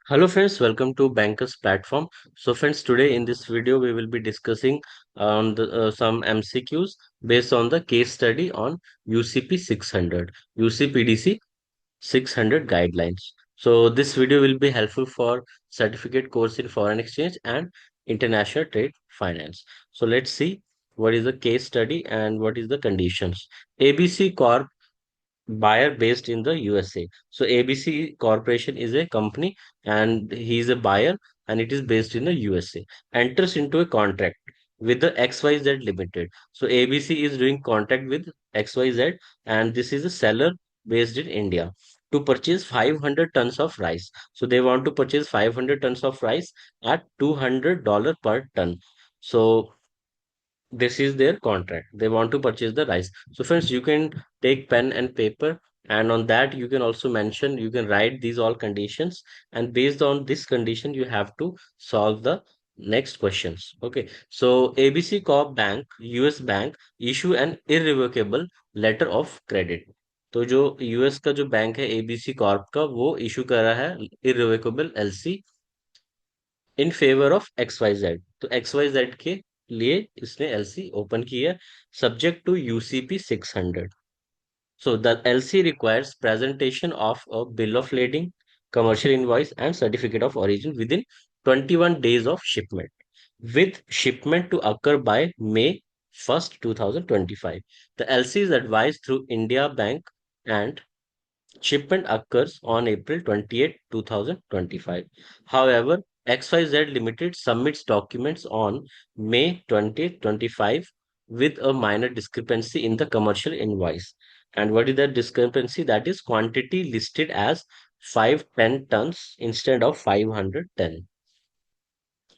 Hello friends, welcome to Bankers platform. So friends, today in this video we will be discussing on some MCQs based on the case study on UCP 600, UCPDC 600 guidelines. So this video will be helpful for certificate course in foreign exchange and international trade finance. So let's see what is the case study and what is the conditions. ABC Corp buyer based in the USA. So ABC Corporation is a company and he is a buyer and it is based in the USA. Enters into a contract with the XYZ Limited. So ABC is doing contract with XYZ and this is a seller based in India to purchase 500 tons of rice. So they want to purchase 500 tons of rice at $200 per ton. So this is their contract. They want to purchase the rice. So friends, you can take pen and paper, and on that you can also mention, you can write these all conditions, and based on this condition you have to solve the next questions. Okay, so ABC Corp Bank, US Bank, issue an irrevocable letter of credit. तो जो US का जो bank है ABC Corp का, वो issue कर रहा है irrevocable LC in favour of X Y Z. तो एक्स वाई जेड के लिए इसने एलसी ओपन की है, subject to UCP 600। So the LC requires presentation of a bill of lading, commercial invoice, and certificate of origin within 21 days of shipment, with shipment to occur by May 1st, 2025. The LC is advised through India Bank and shipment occurs on April 28, 2025. However, XYZ Limited submits documents on May 20th, 2025 with a minor discrepancy in the commercial invoice. And what is that discrepancy? That is quantity listed as 510 tons instead of 510.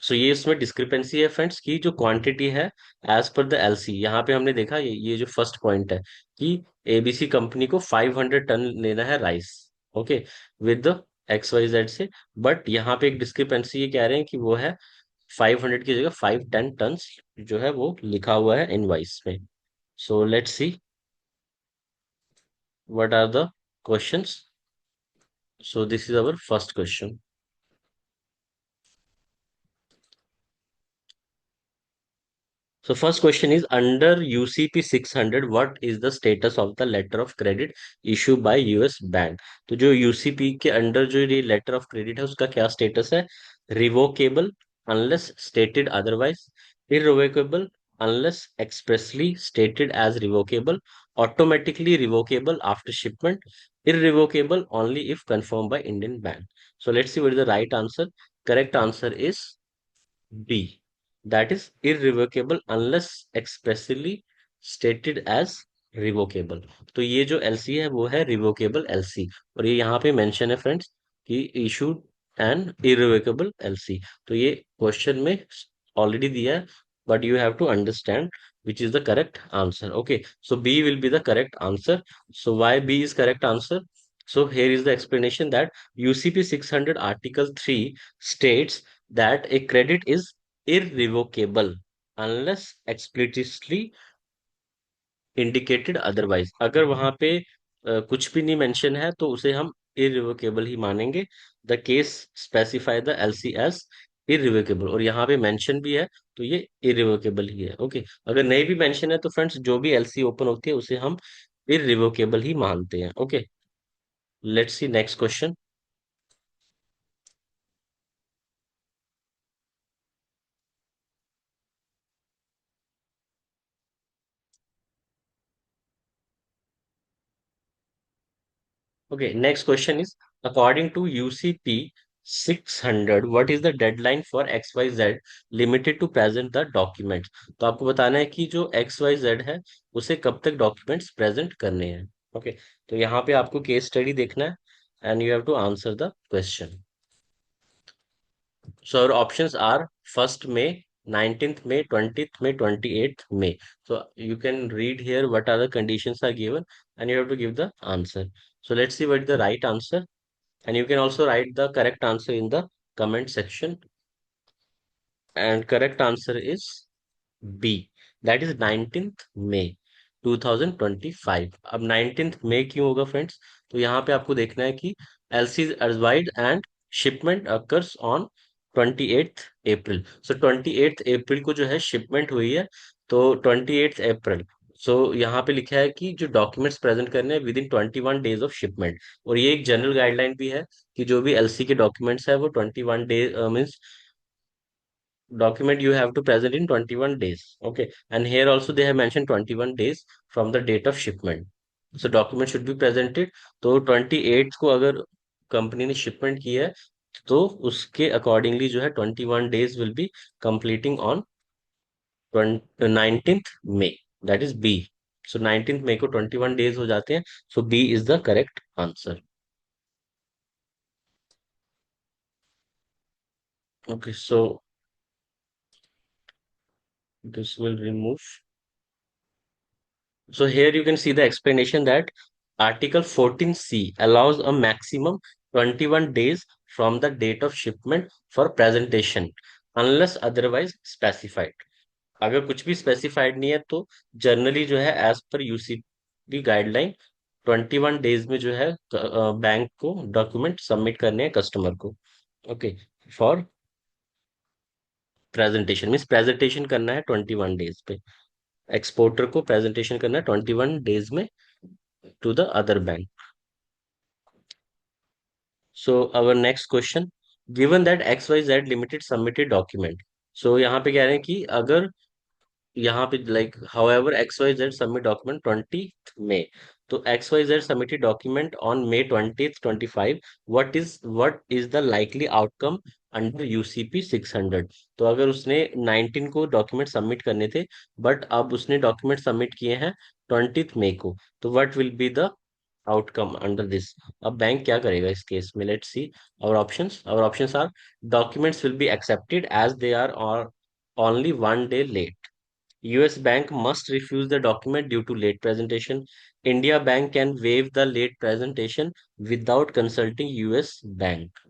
सो ये इसमें discrepancy है friends की जो quantity है as per the LC. यहाँ पे हमने देखा ये जो फर्स्ट पॉइंट है कि एबीसी कंपनी को 500 टन लेना है rice. Okay, with the X Y Z से। बट यहाँ पे एक डिस्क्रिपेंसी ये कह रहे हैं कि वो है 500 की जगह 510 टन्स जो है वो लिखा हुआ है इनवाइस में। So let's see what are the questions. So this is our first question. So first question is under UCP 600, what is the status of the letter of credit issued by US bank? तो जो UCP के under जो ये letter of credit है उसका क्या status है? Revocable unless stated otherwise, irrevocable unless expressly stated as revocable, automatically revocable after shipment, irrevocable only if confirmed by Indian bank. So let's see what is the right answer. Correct answer is B. That is irrevocable unless expressly stated as revocable. तो ये जो LC है वो है revocable LC, और ये यहाँ पे मेंशन है फ्रेंड्स कि इशूड एन इररिवोकेबल एलसी। तो ये क्वेश्चन में ऑलरेडी दिया है, but you have to understand which is the correct answer. Okay, so B will be the correct answer. So why B is correct answer? So here is the explanation that UCP 600 Article 3 states that a credit is irrevocable unless explicitly indicated otherwise। अगर वहां पे कुछ भी नहीं mention है तो उसे हम irrevocable ही मानेंगे। The case specify the LC as irrevocable, और यहाँ पे मेंशन भी है तो ये irrevocable ही है। ओके, अगर नहीं भी मेंशन है तो फ्रेंड्स जो भी एलसी ओपन होती है उसे हम irrevocable ही मानते हैं। Okay, let's see next question. Okay, next question is according to UCP 600, what is the deadline for XYZ limited to present the documents? तो आपको बताना है कि जो XYZ है उसे कब तक डॉक्यूमेंट्स प्रेजेंट करने हैं। ओके, तो यहाँ पे आपको केस स्टडी देखना है and you have to answer the question. So our options are 1st May, 19th May, 20th May, 28th May. So you can read here what are the conditions are given and you have to give the answer. So let's see what is the right answer, and you can also write the correct answer in the comment section, and correct answer is B, that is 19th May 2025। अब 19th May क्यों होगा friends? तो यहाँ पे आपको देखना है कि LC is advised and shipment occurs on 28th April। So 28th April को जो है शिपमेंट हुई है, तो 28th April। सो यहाँ पे लिखा है कि जो डॉक्यूमेंट्स प्रेजेंट करने हैं with in 21 days of shipment. और ये एक जनरल गाइडलाइन भी है कि जो भी एलसी के डॉक्यूमेंट्स है वो 21 days means document you have to present in 21 days. Okay, and here also they have mentioned 21 days from the date of shipment. So document should be presented। तो 28 को अगर कंपनी ने शिपमेंट की है तो उसके अकॉर्डिंगली जो है 21 days will be completing on 19th May, that is B. So 19th May को 21 days हो जाते हैं। So B is the correct answer. Okay, so this will remove. So here you can see the explanation that Article 14C allows a maximum 21 days from the date of shipment for presentation unless otherwise specified। अगर कुछ भी specified नहीं है तो generally जो है as per UCB guideline 21 days में जो है बैंक को डॉक्यूमेंट सबमिट करने हैं कस्टमर को। Okay, for presentation means presentation करना है 21 डेज पे, एक्सपोर्टर को प्रेजेंटेशन करना है 21 डेज में to the other bank। So our next question, given that XYZ Limited submitted document। So यहाँ पे कह रहे हैं कि अगर यहाँ पे like however XYZ submit document 20th May, तो XYZ submitted document on May 20th 25, what is the likely outcome under UCP 600। तो अगर उसने 19 को डॉक्यूमेंट सबमिट करने थे बट अब उसने डॉक्यूमेंट सबमिट किए हैं 20th May को, तो what will be the outcome under this. अब बैंक क्या करेगा इस केस में, let's see our options are documents will be accepted as they are और only 1 day late। US bank must refuse the document due to late presentation। India bank can waive the late presentation without consulting US bank।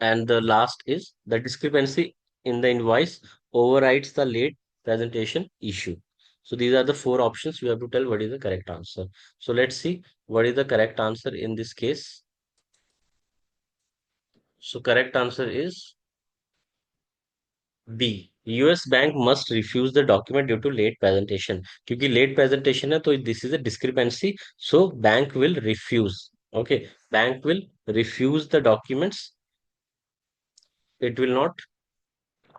And the last is the discrepancy in the invoice overrides the late presentation issue। So these are the four options. You have to tell what is the correct answer। So let's see what is the correct answer in this case। So correct answer is B, US bank must refuse the document due to late presentation. क्योंकि late presentation है तो this is a discrepancy, so bank will refuse. Okay, bank will refuse the documents, it will not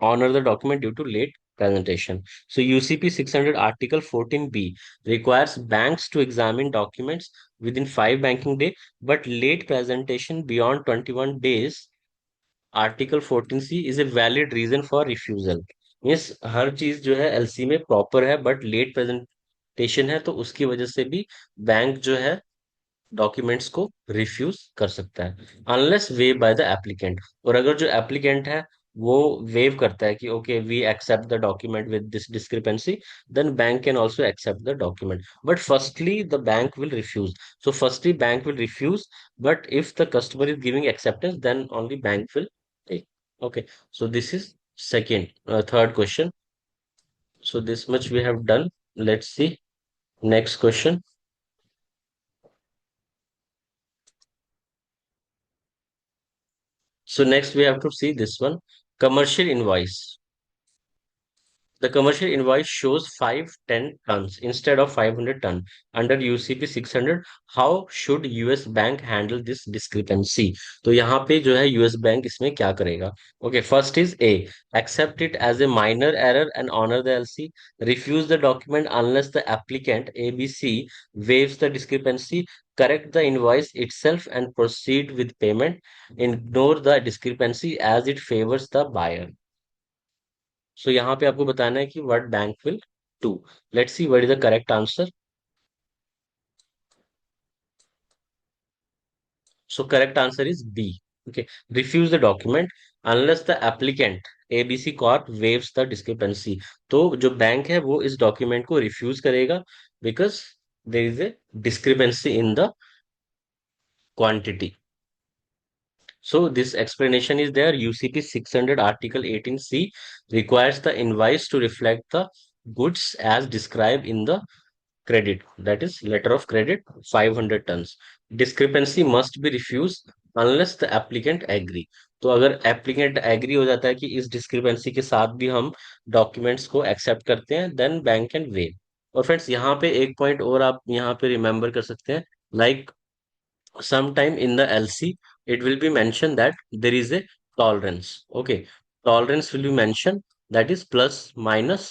honor the document due to late presentation। So UCP 600 Article 14B requires banks to examine documents within 5 banking days, but late presentation beyond 21 days, Article 14C is a valid reason for refusal। Means हर चीज जो है LC में proper है but let presentation है तो उसकी वजह से भी बैंक जो है डॉक्यूमेंट्स को रिफ्यूज कर सकता है unless wave by the applicant. और अगर जो एप्लीकेंट है वो वेव करता है कि okay we accept the document with this discrepancy, then bank can also accept the document but firstly the bank will refuse. So firstly bank will refuse, but if the customer is giving acceptance then only bank will take. Okay, so this is second third question। So this much we have done। Let's see next question। So next we have to see this one, commercial invoice। The commercial invoice shows 510 tons instead of 500 ton under UCP 600। How should US bank handle this discrepancy? तो यहाँ पे जो है US bank इसमें क्या करेगा? Okay, first is A, accept it as a minor error and honor the LC। Refuse the document unless the applicant ABC waives the discrepancy। Correct the invoice itself and proceed with payment। Ignore the discrepancy as it favors the buyer। सो यहाँ पे आपको बताना है कि what bank will do. Let's see what is the correct answer. So correct answer is B. Okay, refuse the document unless the applicant ABC corp waives the discrepancy. तो जो bank है वो इस डॉक्यूमेंट को रिफ्यूज करेगा because there is a discrepancy in the quantity. So this explanation is there। UCP 600 Article 18C requires the invoice to reflect the goods as described in the credit, that is letter of credit 500 tons। Discrepancy must be refused unless the applicant agree. तो अगर applicant agree हो जाता है कि इस discrepancy के साथ भी हम डॉक्यूमेंट्स को एक्सेप्ट करते हैं, देन बैंक कैन वेव। और फ्रेंड्स यहाँ पे एक पॉइंट और आप यहाँ पे रिमेंबर कर सकते हैं, like sometime in the LC, it will be mentioned that there is a tolerance. Okay, tolerance will be mentioned, that is plus minus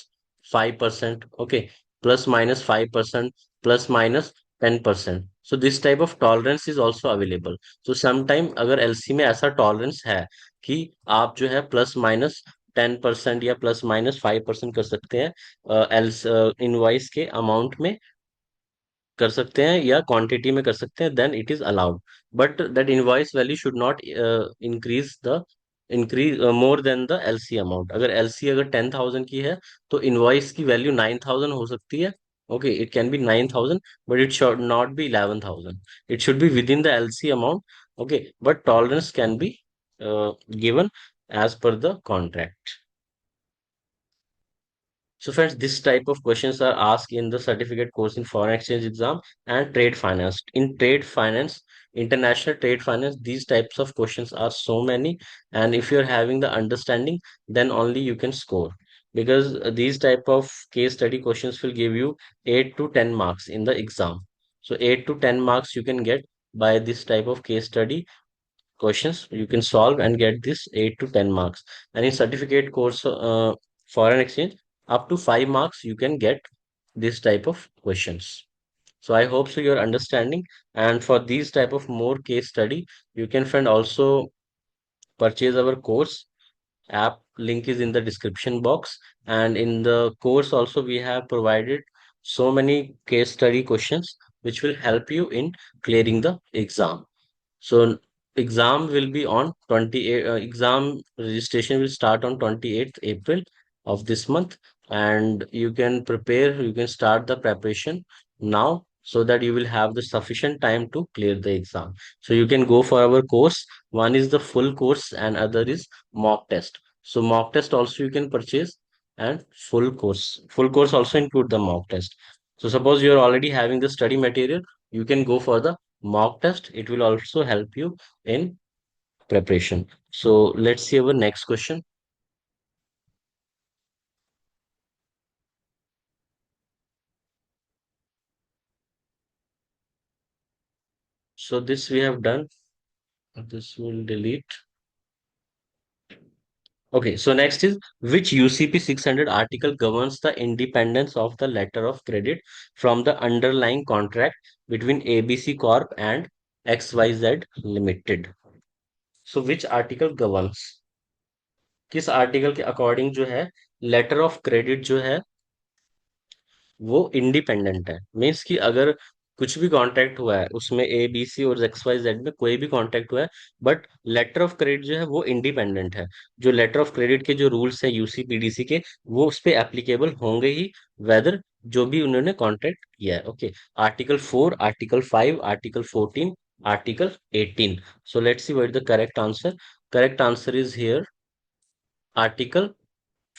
5%. Okay, plus minus 5%, plus minus 10%. So this type of tolerance is also available. So sometime अगर LC में ऐसा tolerance है कि आप जो है plus minus 10% या plus minus 5% कर सकते हैं एल्स इनवॉइस के अमाउंट में कर सकते हैं या क्वांटिटी में कर सकते हैं, then it is allowed. But that invoice value should not increase more than the LC amount. अगर एलसी अगर 10,000 की है तो इनवॉइस की वैल्यू 9,000 हो सकती है। Okay, it can be 9,000, but it should not be 11,000। It should be within the LC amount. Okay, but tolerance can be given as per the contract. So friends, this type of questions are asked in the certificate course in foreign exchange exam and trade finance. In trade finance, international trade finance, these types of questions are so many. And if you're having the understanding, then only you can score. Because these type of case study questions will give you 8 to 10 marks in the exam. So 8 to 10 marks you can get by this type of case study questions you can solve and get this 8 to 10 marks. And in certificate course foreign exchange, up to 5 marks you can get this type of questions. So I hope so you're understanding. And for these type of more case study, you can find also purchase our course. App link is in the description box, and in the course also we have provided so many case study questions which will help you in clearing the exam. So exam will be on 28, exam registration will start on 28th April of this month, and you can prepare, you can start the preparation now so that you will have the sufficient time to clear the exam. So you can go for our course. One is the full course and other is mock test. So mock test also you can purchase, and full course. Full course also include the mock test. So suppose you are already having the study material, you can go for the mock test. It will also help you in preparation. So let's see our next question. So this we have done. This will delete. Okay, so next is, which UCP 600 article governs the independence of the letter of credit from the underlying contract between ABC Corp and XYZ Limited? So which article governs? किस article के according जो है letter of credit जो है वो independent है? Means कि अगर कुछ भी कॉन्ट्रैक्ट हुआ है उसमें ए बी सी और एक्स वाई जेड में कोई भी कॉन्ट्रैक्ट हुआ है, बट लेटर ऑफ क्रेडिट जो है वो इंडिपेंडेंट है। जो लेटर ऑफ क्रेडिट के जो रूल्स है यूसीपीडीसी के, वो उस पे एप्लीकेबल होंगे ही, वेदर जो भी उन्होंने कॉन्ट्रैक्ट किया है। Okay, article 4, article 5, article 14, article 18। So let's see what is the correct answer. Correct answer is here article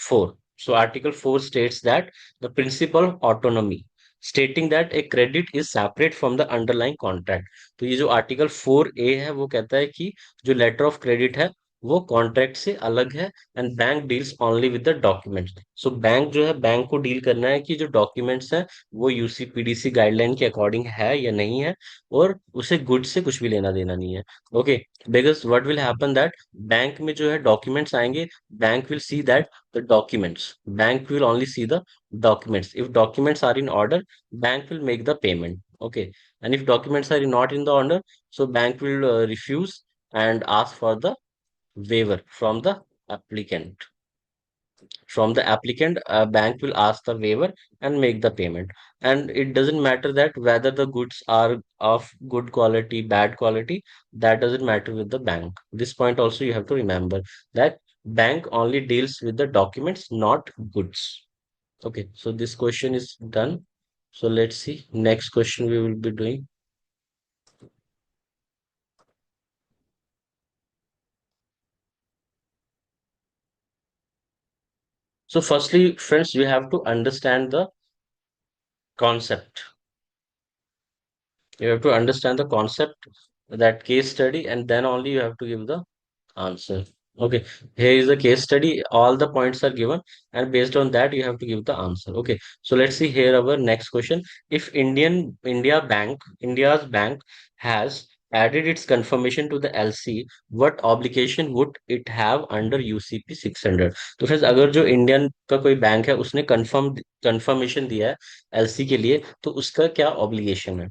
4. So Article 4 states that the principle of autonomy, stating that a credit is separate from the underlying contract. तो ये जो article 4A है वो कहता है कि जो letter of credit है वो कॉन्ट्रैक्ट से अलग है, and bank deals only with the documents. So bank जो है, बैंक को डील करना है कि जो डॉक्यूमेंट्स हैं वो यूसीपीडीसी गाइडलाइन के अकॉर्डिंग है या नहीं है, और उसे गुड से कुछ भी लेना देना नहीं है। Okay, because what will happen that bank में जो है डॉक्यूमेंट्स आएंगे, bank will see that the documents. Bank will only see the documents. If documents are in order, bank will make the payment. Okay. And if documents are not in the order, so bank will refuse and ask for the waiver from the applicant. From the applicant, bank will ask the waiver and make the payment. And it doesn't matter that whether the goods are of good quality, bad quality, that doesn't matter with the bank. This point also you have to remember, that bank only deals with the documents, not goods. Okay, so this question is done. So let's see. Next question we will be doing. So firstly, friends, you have to understand the concept. You have to understand the concept that case study, and then only you have to give the answer. Okay, here is the case study. All the points are given, and based on that, you have to give the answer. Okay, so let's see here our next question. If India's bank has added its confirmation to the LC, what obligation would it have under UCP 600? तो फिर अगर जो Indian का कोई bank है उसने confirmation दिया है एलसी के लिए, तो उसका क्या ऑब्लिगेशन है?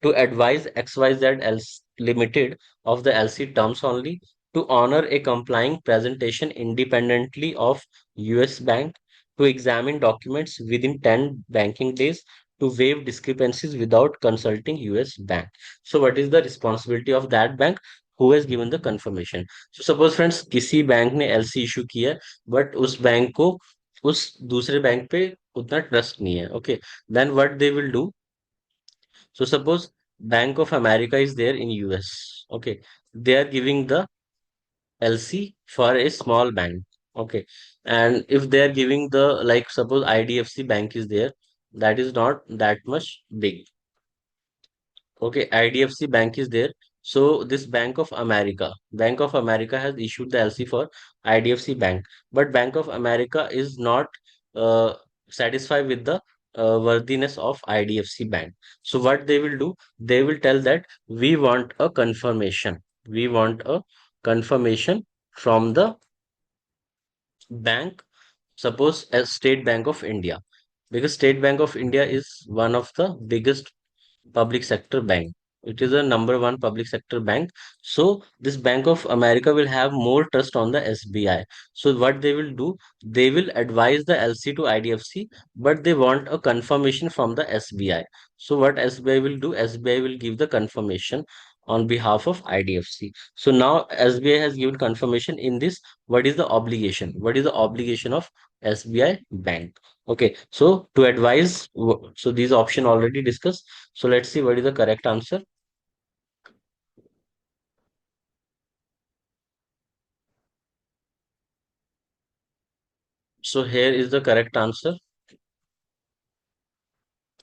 To advise XYZ Limited of the LC terms only, to honor a complying presentation independently of US Bank, to examine documents within 10 banking days, to waive discrepancies without consulting US Bank. So, what is the responsibility of that bank who has given the confirmation? So, suppose friends, किसी bank ने LC issue किया है, but उस bank को उस दूसरे bank पे उतना ट्रस्ट नहीं है. Okay, then what they will do? So suppose Bank of America is there in US. Okay. They are giving the LC for a small bank. Okay. And if they are giving the, like suppose IDFC bank is there, that is not that much big. Okay, IDFC Bank is there. So this Bank of America has issued the LC for IDFC Bank, but Bank of America is not uh, satisfied with the worthiness of IDFC Bank. So what they will do, they will tell that we want a confirmation. We want a confirmation from the bank, suppose as State Bank of India, because State Bank of India is one of the biggest public sector bank. It is a number one public sector bank. So this Bank of America will have more trust on the SBI. So what they will do, they will advise the LC to IDFC, but they want a confirmation from the SBI. So what SBI will do, SBI will give the confirmation on behalf of IDFC. So now SBI has given confirmation in this. What is the obligation? What is the obligation of SBI Bank? Okay, so to advise, so these option already discussed. So let's see what is the correct answer. So here is the correct answer.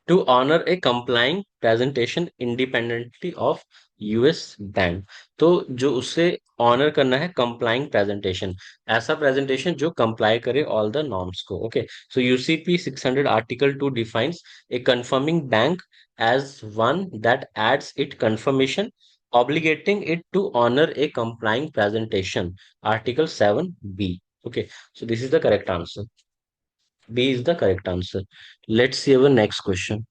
To honor a complying presentation independently of US bank. तो जो उसे honour करना है complying presentation, ऐसा presentation जो comply करे all the norms को. Okay, so UCP 600 article 2 defines a confirming bank as one that adds it confirmation obligating it to honor a complying presentation, article 7b. Okay, so this is the correct answer. B is the correct answer. Let's see our next question.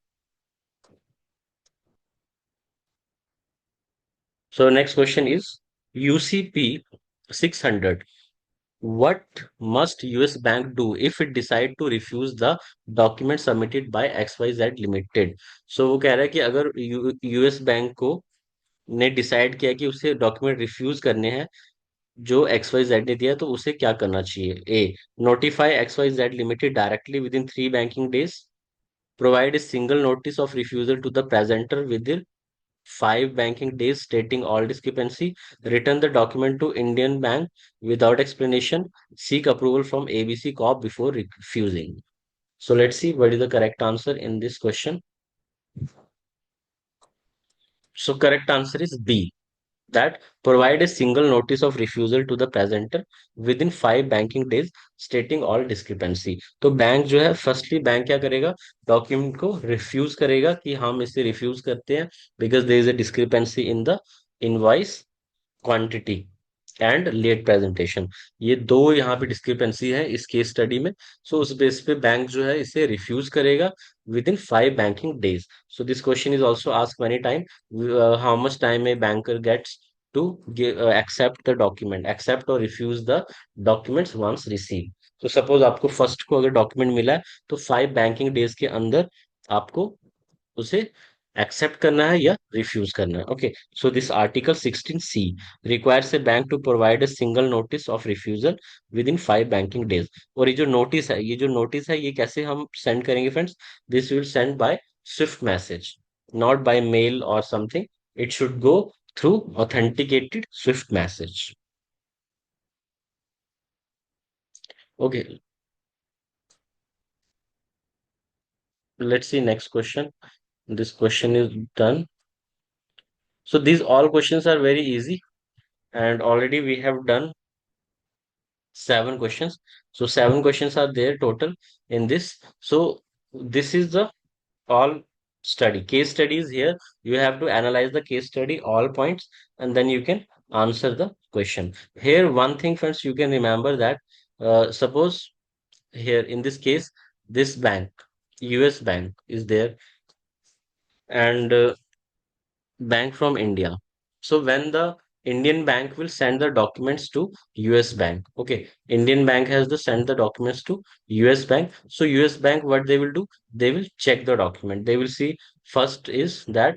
So next question is UCP 600. What must US bank do if it decide to refuse the document submitted by XYZ Limited? So वो कह रहा है कि अगर US bank को ने decide किया कि उसे डॉक्यूमेंट रिफ्यूज करने हैं जो एक्स वाई जेड ने दिया, तो उसे क्या करना चाहिए? A, notify X Y Z limited directly within 3 banking days, provide a single notice of refusal to the presenter within 5 banking days stating all discrepancy, return the document to Indian bank without explanation, seek approval from ABC Corp before refusing. So let's see what is the correct answer in this question. So correct answer is B, that provide a single notice of refusal to the presenter within 5 banking days stating all discrepancy. तो bank जो है firstly bank क्या करेगा, document को refuse करेगा कि हम इसे रिफ्यूज करते हैं because there is a discrepancy in the invoice quantity and late presentation. ये दो यहाँ पे डिस्क्रिपेंसी है इस केस स्टडी में. सो उस बेस पे बैंक जो है इसे रिफ्यूज करेगा within 5 banking days. So this question is also ask many time, how much time a banker gets to accept the document, accept or refuse the documents once received. तो suppose आपको first को अगर document मिला है, तो 5 banking days के अंदर आपको उसे एक्सेप्ट करना है या रिफ्यूज करना है. Okay, so this article 16C requires a bank to provide a single notice of refusal within 5 banking days. और ये जो नोटिस है ये कैसे हम सेंड करेंगे friends? This will send by swift message, not by mail और something. It should go through authenticated swift message. Okay, let's see next question. This question is done. So these all questions are very easy, and already we have done 7 questions. So 7 questions are there total in this. So this is the all study. Case studies here. You have to analyze the case study, all points, and then you can answer the question. Here, one thing, friends, you can remember that suppose here in this case, this bank, US bank is there, and bank from India. So when the Indian bank will send the documents to US bank, okay, Indian bank has to send the documents to US bank. So US bank, what they will do? They will check the document. They will see first is that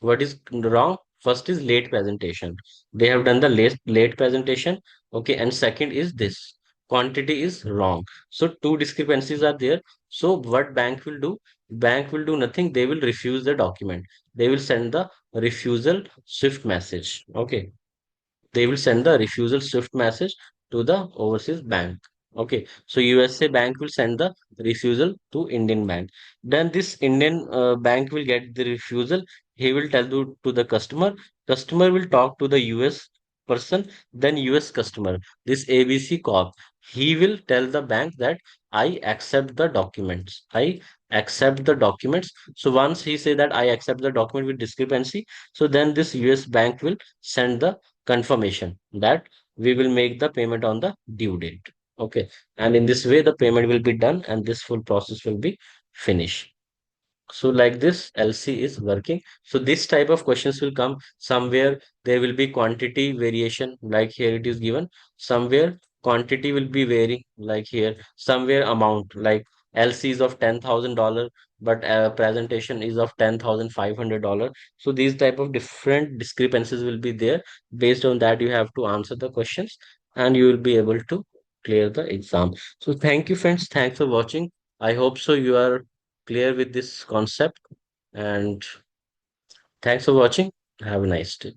what is wrong? First is late presentation. They have done the late presentation. Okay. And second is this quantity is wrong. So two discrepancies are there. So what bank will do? Bank will do nothing. They will refuse the document. They will send the refusal swift message. Okay, they will send the refusal swift message to the overseas bank. Okay, so USA bank will send the refusal to Indian bank. Then this Indian bank will get the refusal. He will tell to the customer. Customer will talk to the US person, then US customer. This ABC Corp. He will tell the bank that I accept the documents. I accept the documents. So once he say that I accept the document with discrepancy, so then this US bank will send the confirmation that we will make the payment on the due date. Okay. And in this way, the payment will be done and this full process will be finished. So like this, LC is working. So this type of questions will come somewhere. There will be quantity variation, like here it is given. Somewhere quantity will be varying, like here. Somewhere amount, like LC is of $10,000, but presentation is of $10,500. So these type of different discrepancies will be there. Based on that, you have to answer the questions, and you will be able to clear the exam. So thank you, friends. Thanks for watching. I hope so you are clear with this concept, and thanks for watching. Have a nice day.